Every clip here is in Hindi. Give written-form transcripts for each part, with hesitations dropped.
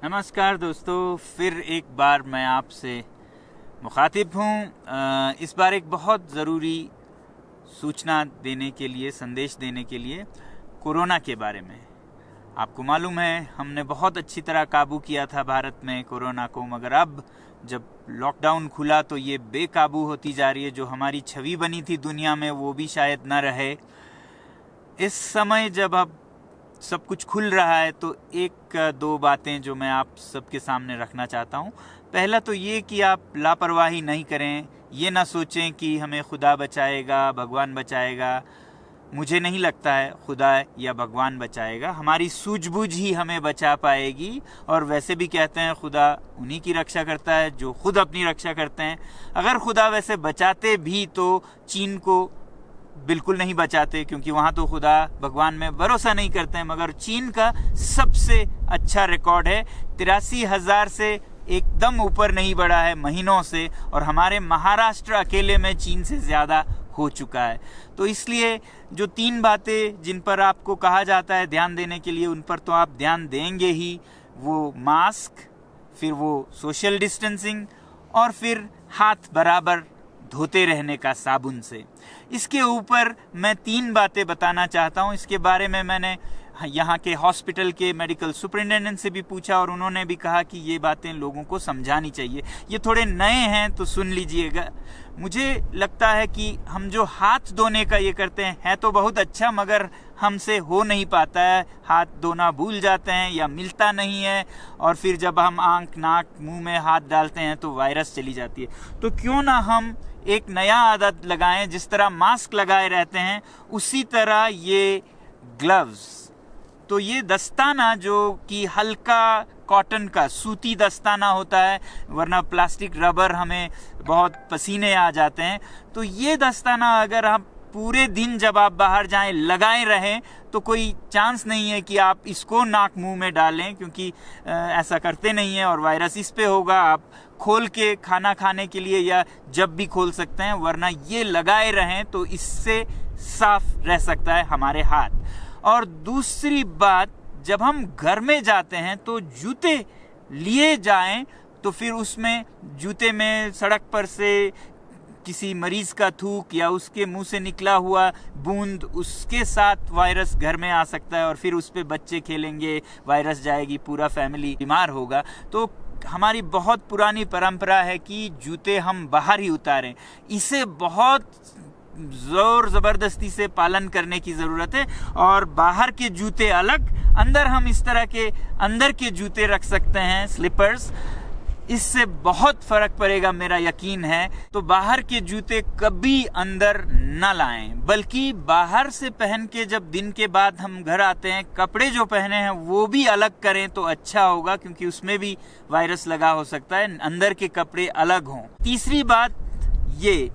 नमस्कार दोस्तों, फिर एक बार मैं आपसे मुखातिब हूँ। इस बार एक बहुत ज़रूरी सूचना देने के लिए, संदेश देने के लिए कोरोना के बारे में। आपको मालूम है हमने बहुत अच्छी तरह काबू किया था भारत में कोरोना को, मगर अब जब लॉकडाउन खुला तो ये बेकाबू होती जा रही है। जो हमारी छवि बनी थी दुनिया में वो भी शायद न रहे। इस समय जब अब सब कुछ खुल रहा है तो एक दो बातें जो मैं आप सबके सामने रखना चाहता हूँ। पहला तो ये कि आप लापरवाही नहीं करें, ये ना सोचें कि हमें खुदा बचाएगा, भगवान बचाएगा। मुझे नहीं लगता है खुदा या भगवान बचाएगा, हमारी सूझबूझ ही हमें बचा पाएगी। और वैसे भी कहते हैं खुदा उन्हीं की रक्षा करता है जो खुद अपनी रक्षा करते हैं। अगर खुदा वैसे बचाते भी तो चीन को बिल्कुल नहीं बचाते, क्योंकि वहाँ तो खुदा भगवान में भरोसा नहीं करते हैं। मगर चीन का सबसे अच्छा रिकॉर्ड है, 83,000 से एकदम ऊपर नहीं बढ़ा है महीनों से, और हमारे महाराष्ट्र अकेले में चीन से ज़्यादा हो चुका है। तो इसलिए जो 3 बातें जिन पर आपको कहा जाता है ध्यान देने के लिए, उन पर तो आप ध्यान देंगे ही। वो मास्क, फिर वो सोशल डिस्टेंसिंग, और फिर हाथ बराबर धोते रहने का साबुन से। इसके ऊपर मैं 3 बातें बताना चाहता हूँ। इसके बारे में मैंने यहाँ के हॉस्पिटल के मेडिकल सुपरिटेंडेंट से भी पूछा और उन्होंने भी कहा कि ये बातें लोगों को समझानी चाहिए। ये थोड़े नए हैं तो सुन लीजिएगा। मुझे लगता है कि हम जो हाथ धोने का ये करते हैं है तो बहुत अच्छा, मगर हमसे हो नहीं पाता है। हाथ धोना भूल जाते हैं या मिलता नहीं है, और फिर जब हम आंख, नाक, मुंह में हाथ डालते हैं तो वायरस चली जाती है। तो क्यों ना हम एक नया आदत लगाएं, जिस तरह मास्क लगाए रहते हैं उसी तरह ये ग्लव्स। तो ये दस्ताना जो कि हल्का कॉटन का सूती दस्ताना होता है, वरना प्लास्टिक, रबर हमें बहुत पसीने आ जाते हैं। तो ये दस्ताना अगर हम पूरे दिन जब आप बाहर जाएं लगाए रहें तो कोई चांस नहीं है कि आप इसको नाक मुंह में डालें, क्योंकि ऐसा करते नहीं है और वायरस इस पे होगा। आप खोल के खाना खाने के लिए या जब भी खोल सकते हैं, वरना ये लगाए रहें तो इससे साफ रह सकता है हमारे हाथ। और दूसरी बात, जब हम घर में जाते हैं तो जूते लिए जाएं, तो फिर उसमें जूते में सड़क पर से किसी मरीज का थूक या उसके मुंह से निकला हुआ बूंद, उसके साथ वायरस घर में आ सकता है और फिर उस पे बच्चे खेलेंगे, वायरस जाएगी, पूरा फैमिली बीमार होगा। तो हमारी बहुत पुरानी परंपरा है कि जूते हम बाहर ही उतारें। इसे बहुत जोर जबरदस्ती से पालन करने की जरूरत है। और बाहर के जूते अलग, अंदर हम इस तरह के अंदर के जूते रख सकते हैं, स्लीपर्स। इससे बहुत फर्क पड़ेगा, मेरा यकीन है। तो बाहर के जूते कभी अंदर न लाएं, बल्कि बाहर से पहन के जब दिन के बाद हम घर आते हैं, कपड़े जो पहने हैं वो भी अलग करें तो अच्छा होगा, क्योंकि उसमें भी वायरस लगा हो सकता है। अंदर के कपड़े अलग हों। तीसरी बात ये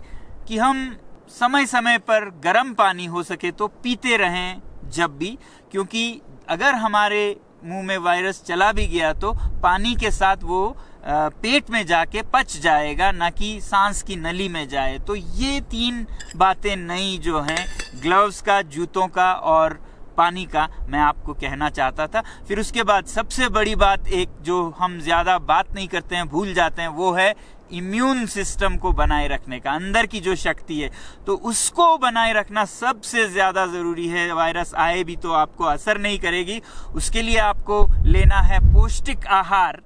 कि हम समय समय पर गर्म पानी हो सके तो पीते रहें जब भी, क्योंकि अगर हमारे मुंह में वायरस चला भी गया तो पानी के साथ वो पेट में जाके पच जाएगा, ना कि सांस की नली में जाए। तो ये 3 बातें नई जो हैं, ग्लव्स का, जूतों का और पानी का, मैं आपको कहना चाहता था। फिर उसके बाद सबसे बड़ी बात, एक जो हम ज्यादा बात नहीं करते हैं, भूल जाते हैं, वो है इम्यून सिस्टम को बनाए रखने का। अंदर की जो शक्ति है तो उसको बनाए रखना सबसे ज्यादा जरूरी है। वायरस आए भी तो आपको असर नहीं करेगी। उसके लिए आपको लेना है पौष्टिक आहार,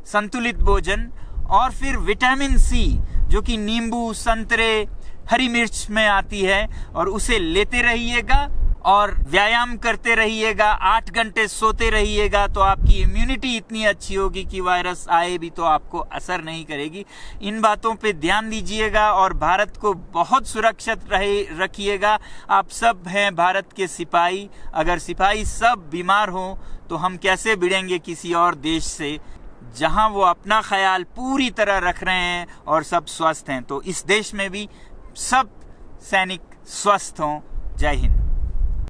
संतुलित भोजन, और फिर विटामिन सी जो कि नींबू, संतरे, हरी मिर्च में आती है, और उसे लेते रहिएगा और व्यायाम करते रहिएगा, 8 घंटे सोते रहिएगा, तो आपकी इम्यूनिटी इतनी अच्छी होगी कि वायरस आए भी तो आपको असर नहीं करेगी। इन बातों पे ध्यान दीजिएगा और भारत को बहुत सुरक्षित रखिएगा। आप सब हैं भारत के सिपाही। अगर सिपाही सब बीमार हो तो हम कैसे भिड़ेंगे किसी और देश से, जहां वो अपना ख्याल पूरी तरह रख रहे हैं और सब स्वस्थ हैं। तो इस देश में भी सब सैनिक स्वस्थ हों। जय हिंद।